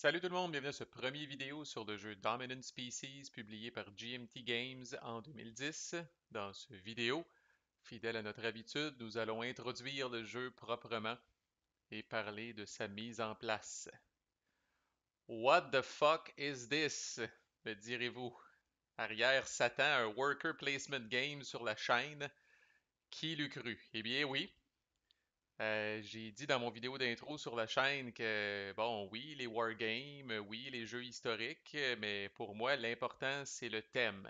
Salut tout le monde, bienvenue à ce premier vidéo sur le jeu Dominant Species publié par GMT Games en 2010. Dans ce vidéo, fidèle à notre habitude, nous allons introduire le jeu proprement et parler de sa mise en place. What the fuck is this? Me direz-vous. Arrière Satan, un worker placement game sur la chaîne. Qui l'eût cru? Eh bien oui, j'ai dit dans mon vidéo d'intro sur la chaîne que, bon, oui, les wargames, oui, les jeux historiques, mais pour moi, l'important, c'est le thème.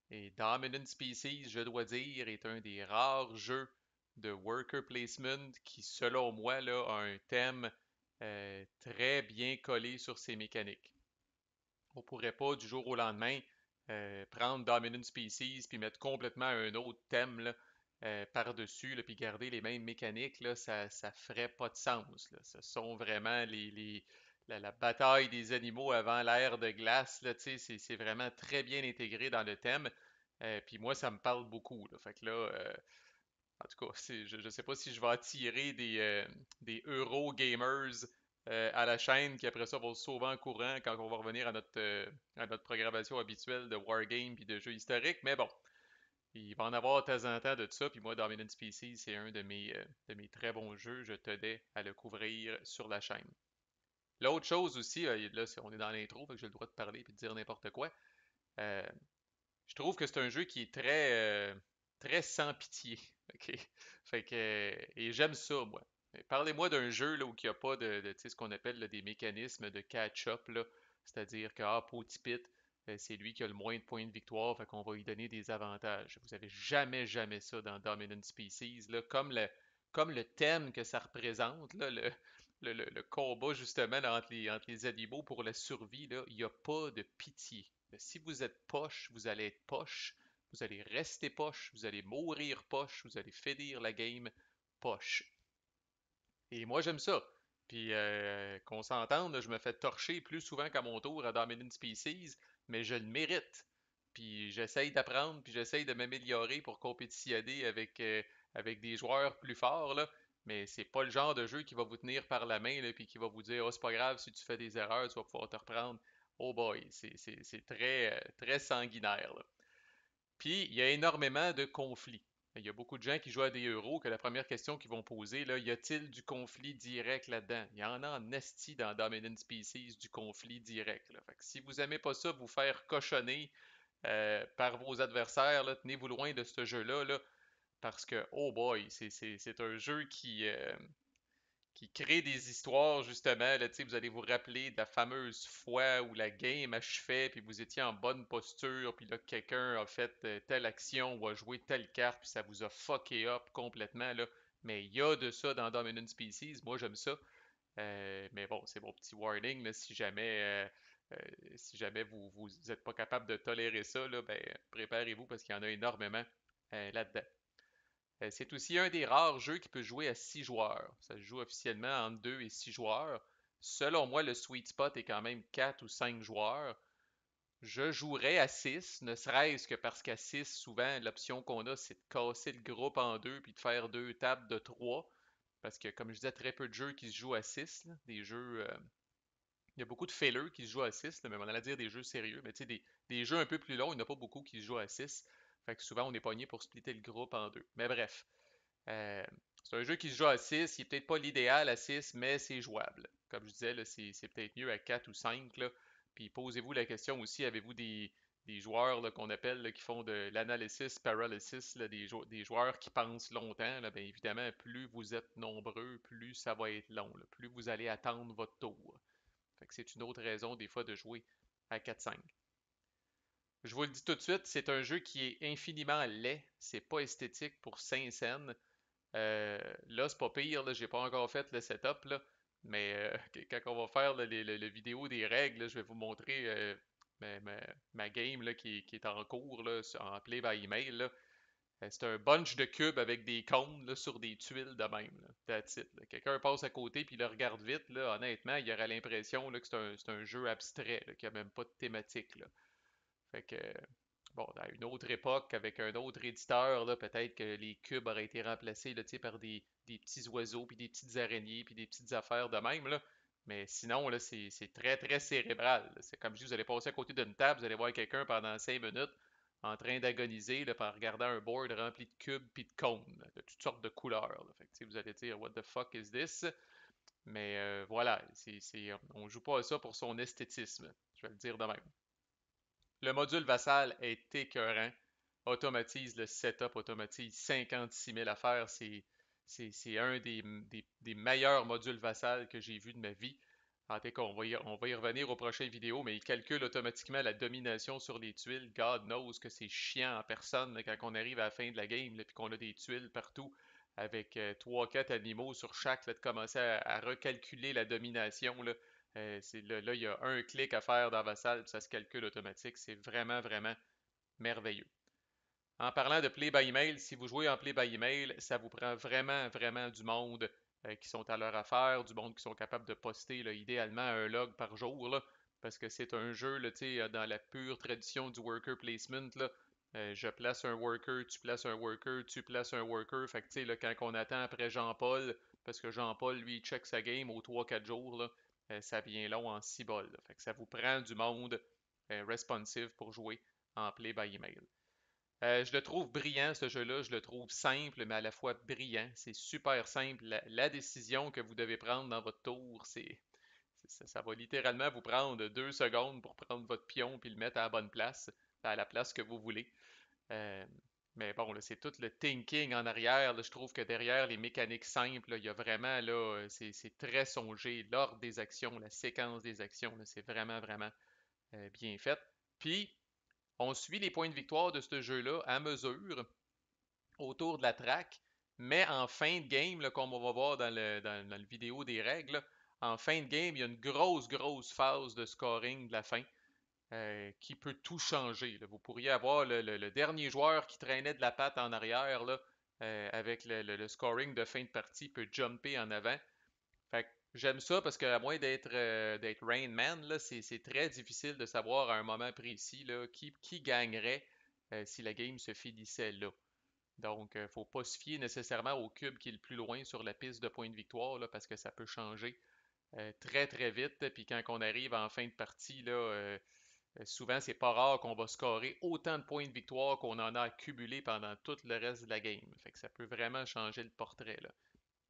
Et Dominant Species, je dois dire, est un des rares jeux de worker placement qui, selon moi, là, a un thème très bien collé sur ses mécaniques. On pourrait pas, du jour au lendemain, prendre Dominant Species puis mettre complètement un autre thème là, par-dessus, là, puis garder les mêmes mécaniques, là, ça ferait pas de sens. Là. Ce sont vraiment la bataille des animaux avant l'ère de glace. Là, c'est vraiment très bien intégré dans le thème. Puis moi, ça me parle beaucoup. Là. Fait que là, en tout cas, je ne sais pas si je vais attirer des Eurogamers à la chaîne qui après ça vont se sauver en courant quand on va revenir à notre programmation habituelle de Wargame puis de jeux historiques. Mais bon, il va en avoir de temps en temps de ça. Puis moi, Dominant Species, c'est un de mes très bons jeux. Je tenais à le couvrir sur la chaîne. L'autre chose aussi, là, on est dans l'intro, fait que j'ai le droit de parler et de dire n'importe quoi. Euh, je trouve que c'est un jeu qui est très sans pitié. OK? Fait que, et j'aime ça, moi. Parlez-moi d'un jeu là, où il n'y a pas tu sais, ce qu'on appelle là, des mécanismes de catch-up, là. C'est-à-dire que, Potipit, c'est lui qui a le moins de points de victoire, fait qu'on va lui donner des avantages. Vous avez jamais ça dans Dominant Species, là, comme le thème que ça représente, là, le combat justement là, entre les animaux pour la survie, là, il n'y a pas de pitié. Si vous êtes poche, vous allez être poche, vous allez rester poche, vous allez mourir poche, vous allez finir la game poche. Et moi, j'aime ça. Puis, qu'on s'entende, là, je me fais torcher plus souvent qu'à mon tour à Dominant Species, mais je le mérite. Puis, j'essaye d'apprendre, puis j'essaye de m'améliorer pour compétitionner avec des joueurs plus forts, là. Mais c'est pas le genre de jeu qui va vous tenir par la main, là, puis qui va vous dire, oh, c'est pas grave, si tu fais des erreurs, tu vas pouvoir te reprendre. Oh boy, c'est très sanguinaire, là. Puis, il y a énormément de conflits. Il y a beaucoup de gens qui jouent à des euros que la première question qu'ils vont poser, là, y a-t-il du conflit direct là-dedans? Il y en a en esti dans Dominant Species du conflit direct. Là. Fait que si vous aimez pas ça, vous faire cochonner par vos adversaires, là, tenez-vous loin de ce jeu-là, là, parce que, oh boy, c'est un jeu qui crée des histoires, justement. Là, vous allez vous rappeler de la fameuse fois où la game achevait, puis vous étiez en bonne posture, puis là, quelqu'un a fait telle action ou a joué telle carte, puis ça vous a fucké up complètement. Là. Mais il y a de ça dans Dominant Species. Moi, j'aime ça. Mais bon, c'est mon petit warning. Là, si jamais vous n'êtes pas capable de tolérer ça, là, ben, préparez-vous parce qu'il y en a énormément là-dedans. C'est aussi un des rares jeux qui peut jouer à 6 joueurs. Ça se joue officiellement entre 2 et 6 joueurs. Selon moi, le sweet spot est quand même 4 ou 5 joueurs. Je jouerais à 6, ne serait-ce que parce qu'à 6, souvent, l'option qu'on a, c'est de casser le groupe en deux puis de faire deux tables de 3. Parce que, comme je disais, très peu de jeux qui se jouent à 6. Là. Des jeux. Il y a beaucoup de fillers qui se jouent à 6, là, mais on allait dire des jeux sérieux. Mais tu sais, des jeux un peu plus longs, il n'y en a pas beaucoup qui se jouent à 6. Fait que souvent, on est pogné pour splitter le groupe en deux. Mais bref. Euh, c'est un jeu qui se joue à 6, il est peut-être pas l'idéal à 6, mais c'est jouable. Comme je disais, là, c'est peut-être mieux à 4 ou 5. Là. Puis posez-vous la question aussi, avez-vous des joueurs là, qu'on appelle là, qui font de l'analysis paralysis, là, des joueurs qui pensent longtemps, là, bien évidemment, plus vous êtes nombreux, plus ça va être long, là, plus vous allez attendre votre tour. Fait que c'est une autre raison des fois de jouer à 4-5. Je vous le dis tout de suite, c'est un jeu qui est infiniment laid, c'est pas esthétique pour Saint-Saëns. Là, c'est pas pire, là, j'ai pas encore fait le setup, là, mais quand on va faire là, le vidéo des règles, là, je vais vous montrer ma game là, qui est en cours là, en play by email. Là. C'est un bunch de cubes avec des cônes là, sur des tuiles de même. Là. That's it, là. Quelqu'un passe à côté puis le regarde vite, là, honnêtement, il aurait l'impression là, que c'est un jeu abstrait, là, qu'il n'y a même pas de thématique. Là. Fait que bon, à une autre époque, avec un autre éditeur, là, peut-être que les cubes auraient été remplacés là, par des petits oiseaux, puis des petites araignées, puis des petites affaires de même. Là. Mais sinon, là, c'est très, très cérébral, là. C'est comme je dis, vous allez passer à côté d'une table, vous allez voir quelqu'un pendant 5 minutes en train d'agoniser là, en regardant un board rempli de cubes puis de cônes, là, de toutes sortes de couleurs, là. Fait que, tu sais, vous allez dire, What the fuck is this? Mais voilà, on joue pas à ça pour son esthétisme, je vais le dire de même. Le module Vassal est écœurant, automatise le setup, automatise 56 000 affaires. C'est un des meilleurs modules Vassal que j'ai vu de ma vie. En tout cas, on va y revenir aux prochaines vidéos, mais il calcule automatiquement la domination sur les tuiles. God knows que c'est chiant en personne là, quand on arrive à la fin de la game, et qu'on a des tuiles partout avec 3-4 animaux sur chaque, là, de commencer à recalculer la domination. Là. Là, il y a un clic à faire dans Vassal, puis ça se calcule automatique. C'est vraiment, vraiment merveilleux. En parlant de play by email, si vous jouez en play by email, ça vous prend vraiment, vraiment du monde qui sont à leur affaire, du monde qui sont capables de poster là, idéalement un log par jour, là, parce que c'est un jeu là, dans la pure tradition du worker placement. Là, je place un worker, tu places un worker, tu places un worker. Fait que là, quand on attend après Jean-Paul, parce que Jean-Paul, lui, il check sa game aux 3-4 jours, là, ça vient long en 6 bols. Là. Fait que ça vous prend du monde responsive pour jouer en play by email. Je le trouve brillant, ce jeu-là. Je le trouve simple, mais à la fois brillant. C'est super simple. La décision que vous devez prendre dans votre tour, ça va littéralement vous prendre 2 secondes pour prendre votre pion puis le mettre à la bonne place, à la place que vous voulez. Euh, mais bon, là, c'est tout le thinking en arrière. Là, je trouve que derrière les mécaniques simples, là, il y a vraiment, là, c'est très songé. L'ordre des actions, la séquence des actions, là, c'est vraiment, vraiment bien fait. Puis, on suit les points de victoire de ce jeu-là à mesure autour de la track, mais en fin de game, là, comme on va voir dans le vidéo des règles, là, en fin de game, il y a une grosse, grosse phase de scoring de la fin qui peut tout changer. Là. Vous pourriez avoir le dernier joueur qui traînait de la patte en arrière là, avec le scoring de fin de partie peut jumper en avant. Fait que j'aime ça parce qu'à moins d'être Rain Man, là, c'est très difficile de savoir à un moment précis là, qui gagnerait si la game se finissait là. Donc, il ne faut pas se fier nécessairement au cube qui est le plus loin sur la piste de points de victoire là, parce que ça peut changer très très vite. Puis quand on arrive en fin de partie, là, souvent c'est pas rare qu'on va scorer autant de points de victoire qu'on en a accumulé pendant tout le reste de la game. Fait que ça peut vraiment changer le portrait là.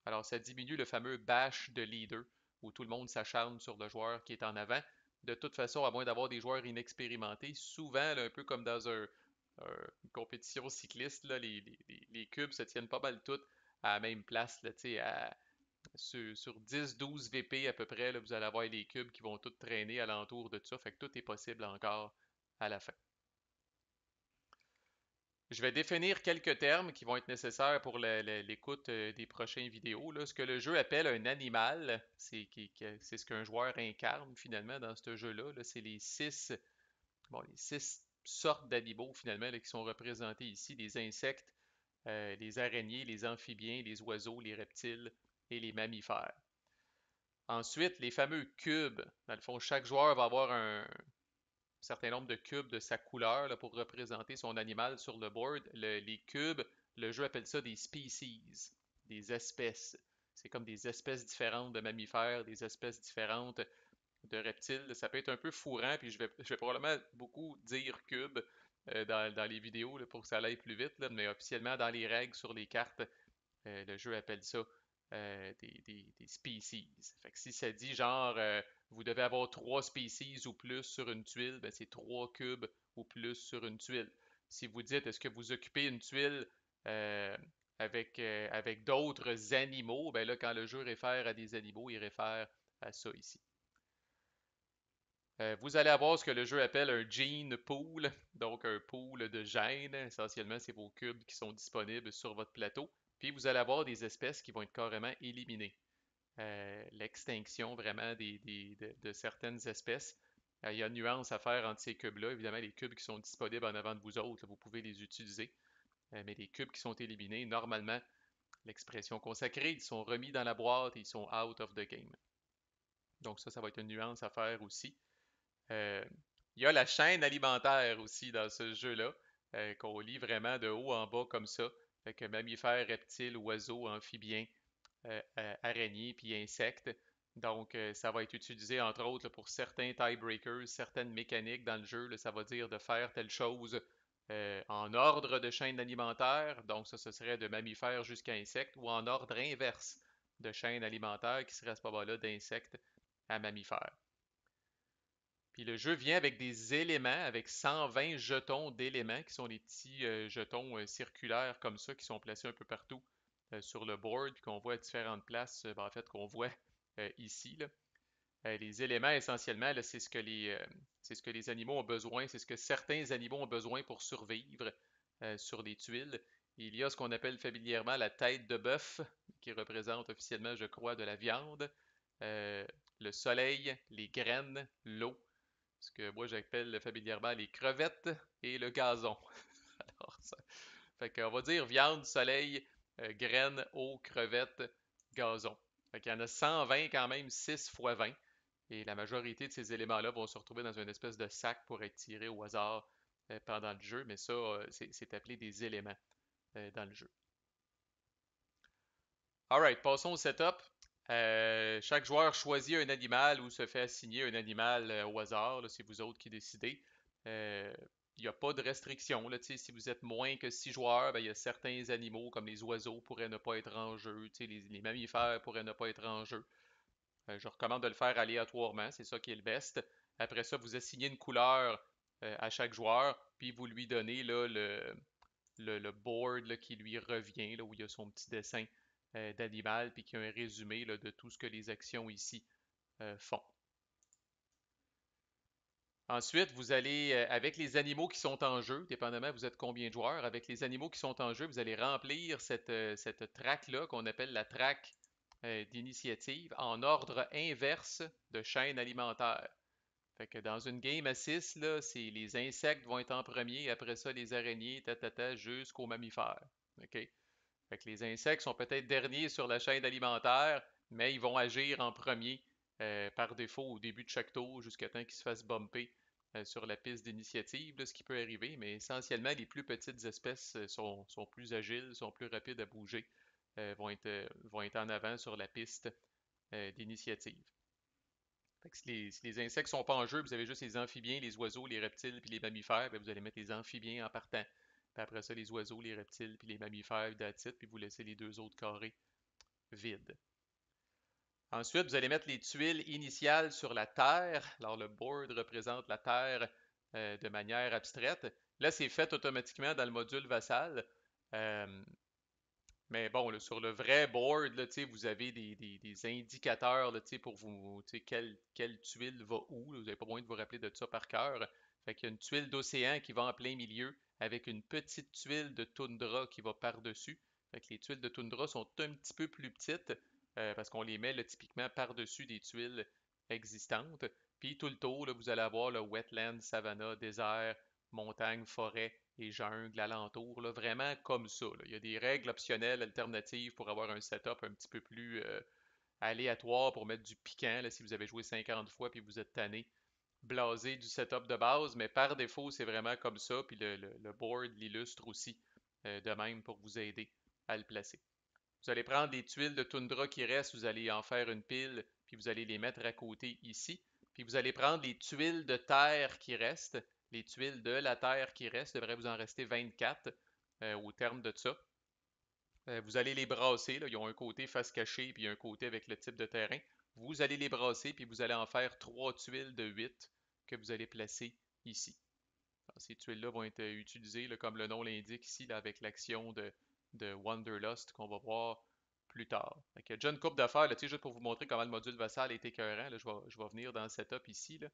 Alors, ça diminue le fameux bash de leader, où tout le monde s'acharne sur le joueur qui est en avant. De toute façon, à moins d'avoir des joueurs inexpérimentés, souvent, là, un peu comme dans une compétition cycliste, là, les cubes se tiennent pas mal toutes à la même place. Là, sur 10-12 VP à peu près, là, vous allez avoir les cubes qui vont tous traîner alentour de ça. Fait que tout est possible encore à la fin. Je vais définir quelques termes qui vont être nécessaires pour l'écoute des prochaines vidéos. Là. Ce que le jeu appelle un animal, c'est ce qu'un joueur incarne finalement dans ce jeu-là. Là. C'est les six sortes d'animaux finalement là, qui sont représentés ici, les insectes, les araignées, les amphibiens, les oiseaux, les reptiles et les mammifères. Ensuite, les fameux cubes. Dans le fond, chaque joueur va avoir un certain nombre de cubes de sa couleur là, pour représenter son animal sur le board. Les cubes, le jeu appelle ça des species, des espèces. C'est comme des espèces différentes de mammifères, des espèces différentes de reptiles. Ça peut être un peu fourrant, puis je vais probablement beaucoup dire cubes dans les vidéos là, pour que ça aille plus vite, là, mais officiellement dans les règles sur les cartes, le jeu appelle ça des species. Fait que si ça dit genre vous devez avoir 3 species ou plus sur une tuile, ben c'est 3 cubes ou plus sur une tuile. Si vous dites est-ce que vous occupez une tuile euh, avec d'autres animaux, ben là, quand le jeu réfère à des animaux, il réfère à ça ici. Vous allez avoir ce que le jeu appelle un gene pool, donc un pool de gènes. Essentiellement, c'est vos cubes qui sont disponibles sur votre plateau. Puis vous allez avoir des espèces qui vont être carrément éliminées. L'extinction vraiment de certaines espèces. Il y a une nuance à faire entre ces cubes-là. Évidemment, les cubes qui sont disponibles en avant de vous autres, là, vous pouvez les utiliser. Mais les cubes qui sont éliminés, normalement, l'expression consacrée, ils sont remis dans la boîte et ils sont out of the game. Donc ça va être une nuance à faire aussi. Euh, il y a la chaîne alimentaire aussi dans ce jeu-là, qu'on lit vraiment de haut en bas comme ça. Fait que mammifères, reptiles, oiseaux, amphibiens, araignées puis insectes. Donc, ça va être utilisé entre autres là, pour certains tiebreakers, certaines mécaniques dans le jeu. Là, ça va dire de faire telle chose en ordre de chaîne alimentaire. Donc, ça, ce serait de mammifères jusqu'à insectes, ou en ordre inverse de chaîne alimentaire qui serait à ce moment-là d'insectes à mammifères. Puis le jeu vient avec des éléments, avec 120 jetons d'éléments, qui sont des petits jetons circulaires comme ça, qui sont placés un peu partout sur le board, puis qu'on voit à différentes places, en fait, qu'on voit ici, là. Les éléments, essentiellement, là, c'est ce que les animaux ont besoin, c'est ce que certains animaux ont besoin pour survivre sur les tuiles. Il y a ce qu'on appelle familièrement la tête de bœuf, qui représente officiellement, je crois, de la viande, euh, le soleil, les graines, l'eau, ce que moi j'appelle familièrement les crevettes et le gazon. Alors, ça, fait qu'on va dire viande, soleil, graines, eau, crevettes, gazon. Fait qu'il y en a 120 quand même, 6 fois 20. Et la majorité de ces éléments-là vont se retrouver dans une espèce de sac pour être tirés au hasard pendant le jeu, mais ça, c'est appelé des éléments dans le jeu. Alright, passons au setup. Chaque joueur choisit un animal ou se fait assigner un animal au hasard, là, c'est vous autres qui décidez. Euh, Il n'y a pas de restriction. Là, si vous êtes moins que 6 joueurs, ben, il y a certains animaux comme les oiseaux pourraient ne pas être en jeu, les mammifères pourraient ne pas être en jeu. Je recommande de le faire aléatoirement, c'est ça qui est le best. Après ça, vous assignez une couleur à chaque joueur, puis vous lui donnez là, le board là, qui lui revient, là, où il y a son petit dessin d'animal, puis qui a un résumé là, de tout ce que les actions ici font. Ensuite, vous allez, avec les animaux qui sont en jeu, dépendamment vous êtes combien de joueurs, avec les animaux qui sont en jeu, vous allez remplir cette track-là qu'on appelle la track d'initiative en ordre inverse de chaîne alimentaire. Fait que dans une game à 6, là, c'est les insectes vont être en premier, après ça les araignées, jusqu'aux mammifères. OK? Fait que les insectes sont peut-être derniers sur la chaîne alimentaire, mais ils vont agir en premier par défaut au début de chaque tour jusqu'à temps qu'ils se fassent bumper sur la piste d'initiative, ce qui peut arriver, mais essentiellement les plus petites espèces sont plus agiles, sont plus rapides à bouger, vont être en avant sur la piste d'initiative. Fait que si les insectes sont pas en jeu, vous avez juste les amphibiens, les oiseaux, les reptiles puis les mammifères, ben vous allez mettre les amphibiens en partant. Puis après ça, les oiseaux, les reptiles puis les mammifères, that's it, puis vous laissez les deux autres carrés vides. Ensuite, vous allez mettre les tuiles initiales sur la Terre. Alors, le board représente la Terre de manière abstraite. Là, c'est fait automatiquement dans le module vassal. Euh, mais bon, là, sur le vrai board, là, vous avez des indicateurs là, pour vous, quelle tuile va où. Là, vous n'avez pas besoin de vous rappeler de ça par cœur. Fait qu'il y a une tuile d'océan qui va en plein milieu avec une petite tuile de toundra qui va par-dessus. Fait que les tuiles de toundra sont un petit peu plus petites parce qu'on les met là, typiquement par-dessus des tuiles existantes. Puis tout le tour, là, vous allez avoir le wetland, savanna, désert, montagne, forêt et jungle alentour, là, vraiment comme ça. Là. Il y a des règles optionnelles alternatives pour avoir un setup un petit peu plus aléatoire pour mettre du piquant là, si vous avez joué 50 fois puis vous êtes tanné, blasé du setup de base, mais par défaut, c'est vraiment comme ça. Puis le board l'illustre aussi de même pour vous aider à le placer. Vous allez prendre les tuiles de toundra qui restent, vous allez en faire une pile, puis vous allez les mettre à côté ici. Puis vous allez prendre les tuiles de terre qui restent, les tuiles de la terre qui restent, il devrait vous en rester 24 au terme de ça. Vous allez les brasser, là, ils ont un côté face cachée, puis un côté avec le type de terrain. Vous allez les brasser, puis vous allez en faire 3 tuiles de 8 que vous allez placer ici. Alors, ces tuiles-là vont être utilisées, là, comme le nom l'indique ici, là, avec l'action de Wanderlust qu'on va voir plus tard. Il y a déjà une coupe d'affaires, juste pour vous montrer comment le module vassal est écœurant. Là, je vais venir dans le setup ici. Là.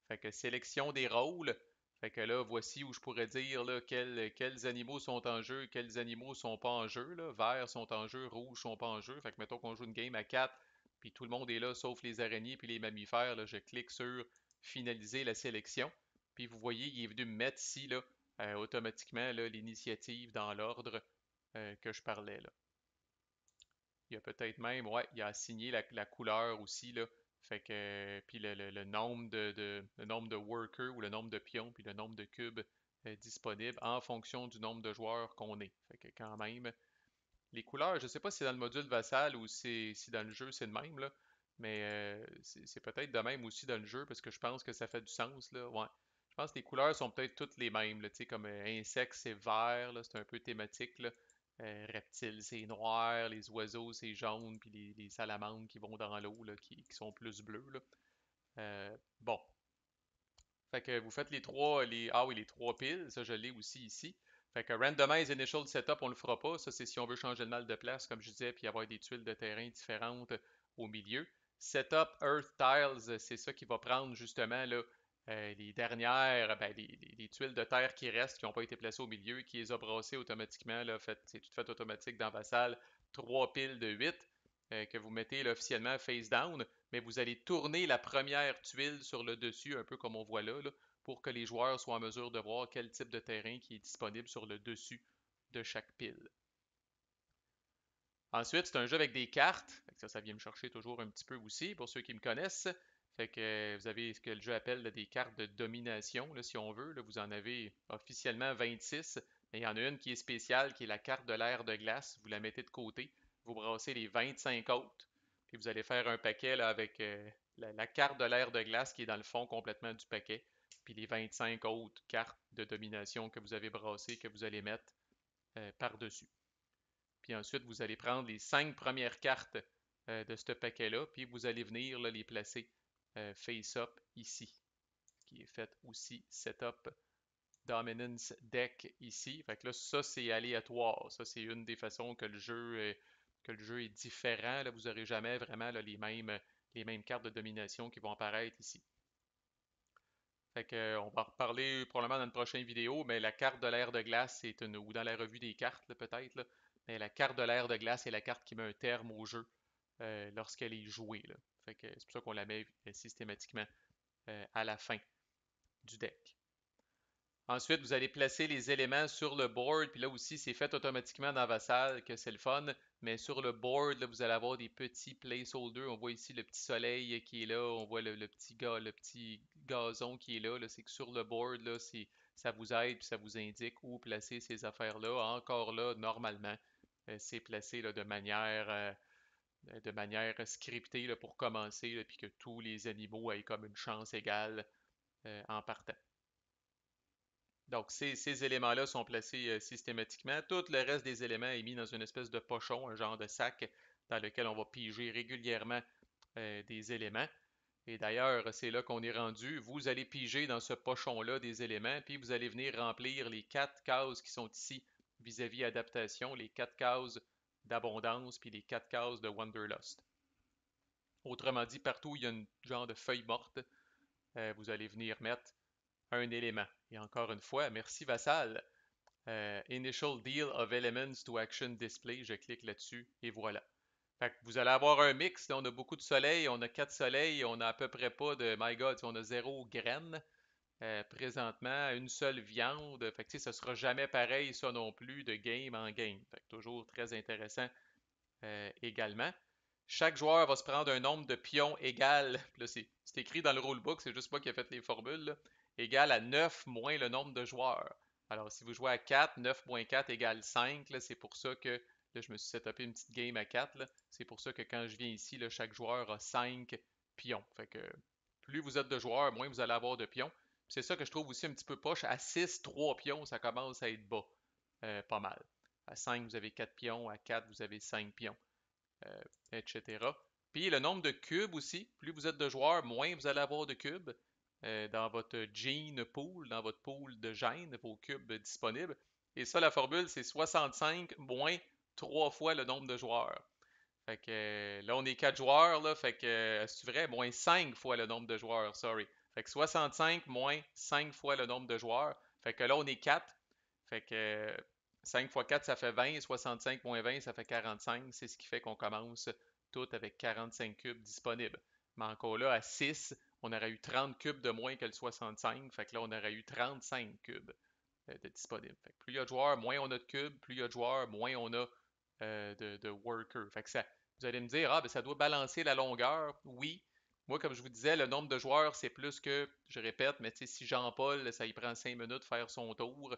Fait que sélection des rôles. Fait que là, voici où je pourrais dire là, quels animaux sont en jeu, quels animaux sont pas en jeu. Là. Verts sont en jeu, rouges sont pas en jeu. Fait que mettons qu'on joue une game à 4, puis tout le monde est là, sauf les araignées puis les mammifères. Là, je clique sur finaliser la sélection. Puis vous voyez, il est venu me mettre ici là, automatiquement l'initiative dans l'ordre que je parlais là. Il y a peut-être même, ouais, il a assigné la couleur aussi, là. Fait que, puis le nombre le nombre de workers ou le nombre de pions, puis le nombre de cubes disponibles en fonction du nombre de joueurs qu'on est. Fait que quand même, les couleurs, je sais pas si c'est dans le module vassal ou si dans le jeu c'est le même, là. mais c'est peut-être de même aussi dans le jeu, parce que je pense que ça fait du sens, là. Ouais. Je pense que les couleurs sont peut-être toutes les mêmes, là, tu sais, comme insectes, c'est vert, là, c'est un peu thématique, là. Reptiles, c'est noir, les oiseaux, c'est jaune, puis les salamandres qui vont dans l'eau, là, qui sont plus bleus, là. Bon, fait que vous faites ah oui, les trois piles, ça je l'ai aussi ici. Fait que Randomize Initial Setup, on le fera pas. Ça, c'est si on veut changer le mal de place, comme je disais, puis avoir des tuiles de terrain différentes au milieu. Setup Earth Tiles, c'est ça qui va prendre justement là, les dernières, ben, les tuiles de terre qui restent, qui n'ont pas été placées au milieu, qui les a brassées automatiquement. Là, c'est tout fait automatique dans Vassal. Trois piles de 8 que vous mettez là, officiellement face down, mais vous allez tourner la première tuile sur le dessus, un peu comme on voit là, pour que les joueurs soient en mesure de voir quel type de terrain qui est disponible sur le dessus de chaque pile. Ensuite, c'est un jeu avec des cartes. Ça vient me chercher toujours un petit peu aussi, pour ceux qui me connaissent. Fait que vous avez ce que le jeu appelle là, des cartes de domination, là, si on veut. Là, vous en avez officiellement 26, mais il y en a une qui est spéciale, qui est la carte de l'air de glace. Vous la mettez de côté. Vous brassez les 25 autres. Puis vous allez faire un paquet là, avec la carte de l'air de glace qui est dans le fond complètement du paquet. Puis les 25 autres cartes de domination que vous avez brassées, que vous allez mettre par-dessus. Puis ensuite, vous allez prendre les 5 premières cartes de ce paquet-là, puis vous allez venir là, les placer face-up ici, qui est fait aussi setup dominance deck ici. Fait que là, ça, c'est aléatoire. Ça, c'est une des façons que le jeu est différent. Là, vous n'aurez jamais vraiment là, les mêmes cartes de domination qui vont apparaître ici. Fait que, on va en reparler probablement dans une prochaine vidéo, mais la carte de l'air de glace, ou dans la revue des cartes peut-être, là, mais la carte de l'air de glace est la carte qui met un terme au jeu lorsqu'elle est jouée, là. Fait que c'est pour ça qu'on la met systématiquement à la fin du deck. Ensuite, vous allez placer les éléments sur le board, puis là aussi, c'est fait automatiquement dans Vassal, que c'est le fun, mais sur le board, là, vous allez avoir des petits placeholders. On voit ici le petit soleil qui est là, on voit le petit gazon qui est là. C'est que sur le board, là, ça vous aide, puis ça vous indique où placer ces affaires-là. Encore là, normalement, c'est placé là, de manière scriptée là, pour commencer, là, puis que tous les animaux aient comme une chance égale en partant. Donc, ces éléments-là sont placés systématiquement. Tout le reste des éléments est mis dans une espèce de pochon, un genre de sac dans lequel on va piger régulièrement des éléments. Et d'ailleurs, c'est là qu'on est rendu. Vous allez piger dans ce pochon-là des éléments, puis vous allez venir remplir les 4 cases qui sont ici vis-à-vis adaptation, les 4 cases d'abondance, puis les 4 cases de Wanderlust. Autrement dit, partout où il y a une genre de feuille morte, vous allez venir mettre un élément. Et encore une fois, merci Vassal. Initial Deal of Elements to Action Display, je clique là-dessus et voilà. Fait que vous allez avoir un mix, là, on a beaucoup de soleil, on a 4 soleils, on a à peu près pas de, my god, on a 0 graines présentement, une seule viande. Fait que ce sera jamais pareil ça non plus de game en game. Fait que toujours très intéressant également. Chaque joueur va se prendre un nombre de pions égal, là c'est écrit dans le rulebook, c'est juste moi qui ai fait les formules, là, égal à 9 moins le nombre de joueurs. Alors si vous jouez à 4, 9 moins 4 égale 5, c'est pour ça que, là je me suis setupé une petite game à 4, c'est pour ça que quand je viens ici, là, chaque joueur a 5 pions. Fait que plus vous êtes de joueurs, moins vous allez avoir de pions. C'est ça que je trouve aussi un petit peu poche. À 6, 3 pions, ça commence à être bas. Pas mal. À 5, vous avez 4 pions. À 4, vous avez 5 pions. Etc. Puis le nombre de cubes aussi, plus vous êtes de joueurs, moins vous allez avoir de cubes dans votre gene pool, dans votre pool de gènes, vos cubes disponibles. Et ça, la formule, c'est 65 moins 3 fois le nombre de joueurs. Fait que là, on est 4 joueurs, là, fait que c'est vrai, moins 5 fois le nombre de joueurs, sorry. Fait que 65 moins 5 fois le nombre de joueurs. Fait que là, on est 4. Fait que 5 fois 4, ça fait 20. 65 moins 20, ça fait 45. C'est ce qui fait qu'on commence tout avec 45 cubes disponibles. Mais encore là, à 6, on aurait eu 30 cubes de moins que le 65. Fait que là, on aurait eu 35 cubes de disponibles. Fait que plus il y a de joueurs, moins on a de cubes. Plus il y a de joueurs, moins on a de workers. Fait que vous allez me dire, ah, ben ça doit balancer la longueur. Oui. Moi, comme je vous disais, le nombre de joueurs, c'est plus que, je répète, mais si Jean-Paul, ça y prend 5 minutes de faire son tour,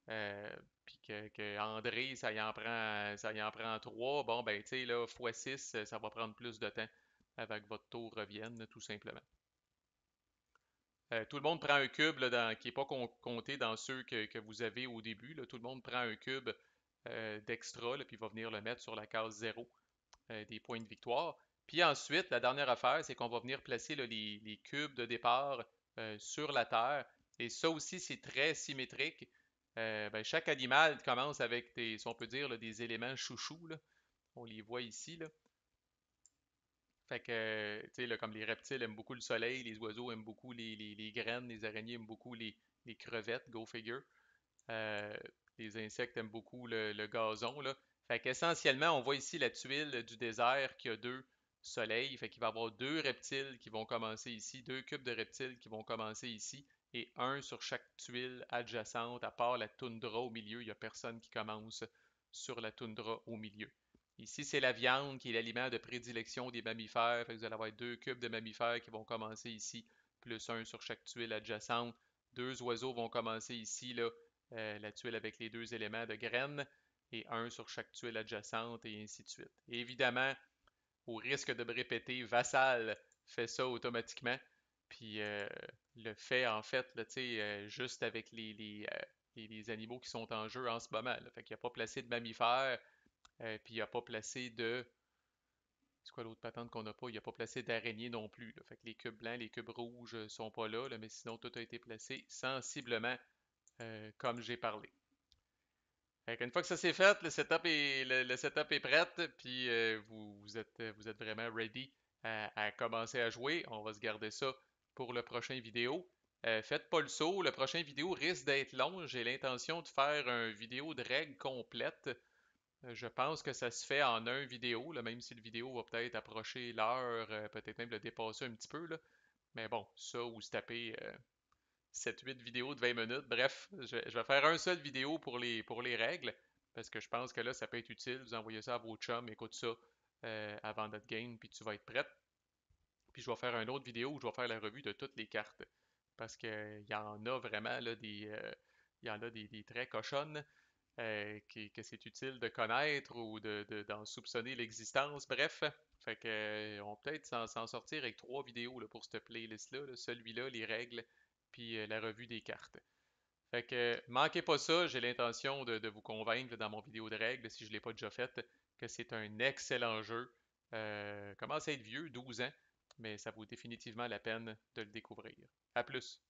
puis que André, ça y en prend 3, bon, ben, tu sais, là, x6, ça va prendre plus de temps avant que votre tour revienne, tout simplement. Tout le monde prend un cube là, qui n'est pas compté dans ceux que vous avez au début. Là. Tout le monde prend un cube d'extra, puis va venir le mettre sur la case 0 des points de victoire. Puis ensuite, la dernière affaire, c'est qu'on va venir placer là, les cubes de départ sur la terre. Et ça aussi, c'est très symétrique. Ben, chaque animal commence avec des, si on peut dire, là, des éléments chouchous. Là. On les voit ici. Là. Fait que, tu sais, là, comme les reptiles aiment beaucoup le soleil, les oiseaux aiment beaucoup les graines, les araignées aiment beaucoup les crevettes, go figure. Euh, les insectes aiment beaucoup le gazon, là. Fait qu'essentiellement, on voit ici la tuile du désert qui a deux soleils. Fait qu'il va y avoir deux reptiles qui vont commencer ici, deux cubes de reptiles qui vont commencer ici, et un sur chaque tuile adjacente, à part la toundra au milieu. Il n'y a personne qui commence sur la toundra au milieu. Ici, c'est la viande qui est l'aliment de prédilection des mammifères. Fait que vous allez avoir deux cubes de mammifères qui vont commencer ici, plus un sur chaque tuile adjacente. Deux oiseaux vont commencer ici, là, la tuile avec les deux éléments de graines, et un sur chaque tuile adjacente, et ainsi de suite. Et évidemment, au risque de me répéter, Vassal fait ça automatiquement. Puis le fait, en fait, là, juste avec les animaux qui sont en jeu en ce moment. Là. Fait qu'il n'a pas placé de mammifères, puis il n'a pas placé de. C'est quoi l'autre patente qu'on n'a pas? Il n'a pas placé d'araignée non plus. Là. Fait que les cubes blancs, les cubes rouges sont pas là, mais sinon tout a été placé sensiblement comme j'ai parlé. Fait qu'une fois que ça c'est fait, le setup est prêt, puis vous êtes vraiment ready à commencer à jouer. On va se garder ça pour le prochain vidéo. Faites pas le saut, le prochain vidéo risque d'être long. J'ai l'intention de faire une vidéo de règles complète. Je pense que ça se fait en un vidéo, là, même si le vidéo va peut-être approcher l'heure, peut-être même le dépasser un petit peu. Là. Mais bon, ça ou se taper 7-8 vidéos de 20 minutes. Bref, je vais faire un seul vidéo pour les règles, parce que je pense que là, ça peut être utile. Vous envoyez ça à vos chums, écoute ça avant notre game, puis tu vas être prête. Puis je vais faire une autre vidéo où je vais faire la revue de toutes les cartes. Parce qu'il y en a vraiment là, il y en a des très cochonnes que c'est utile de connaître ou d'en soupçonner l'existence. Bref, fait que, on peut peut-être s'en sortir avec trois vidéos là, pour cette playlist-là. Là. Celui-là, les règles, puis la revue des cartes. Fait que manquez pas ça, j'ai l'intention de vous convaincre dans mon vidéo de règles, si je ne l'ai pas déjà fait, que c'est un excellent jeu. Commence à être vieux, 12 ans, mais ça vaut définitivement la peine de le découvrir. À plus!